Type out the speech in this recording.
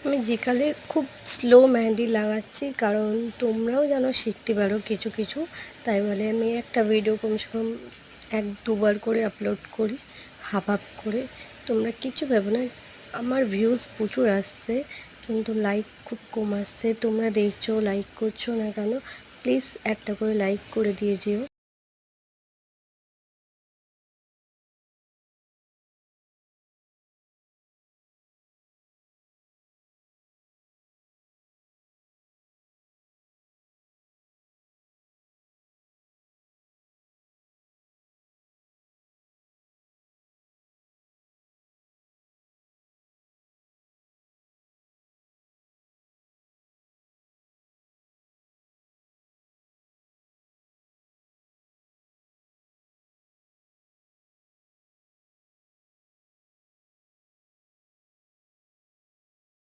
আমি যেকালে খুব স্লো মেহেন্দি লাগাচ্ছি, কারণ তোমরাও যেন শিখতে পারো কিছু কিছু। তাই বলে আমি একটা ভিডিও কমসে কম 1-2 বার করে আপলোড করি, হাফ হাফ করে। তোমরা কিছু ভেবো না। আমার ভিউজ প্রচুর আসছে, কিন্তু লাইক খুব কম আসছে। তোমরা দেখছো, লাইক করছো না কেন? প্লিজ একটা করে লাইক করে দিয়ে যেও।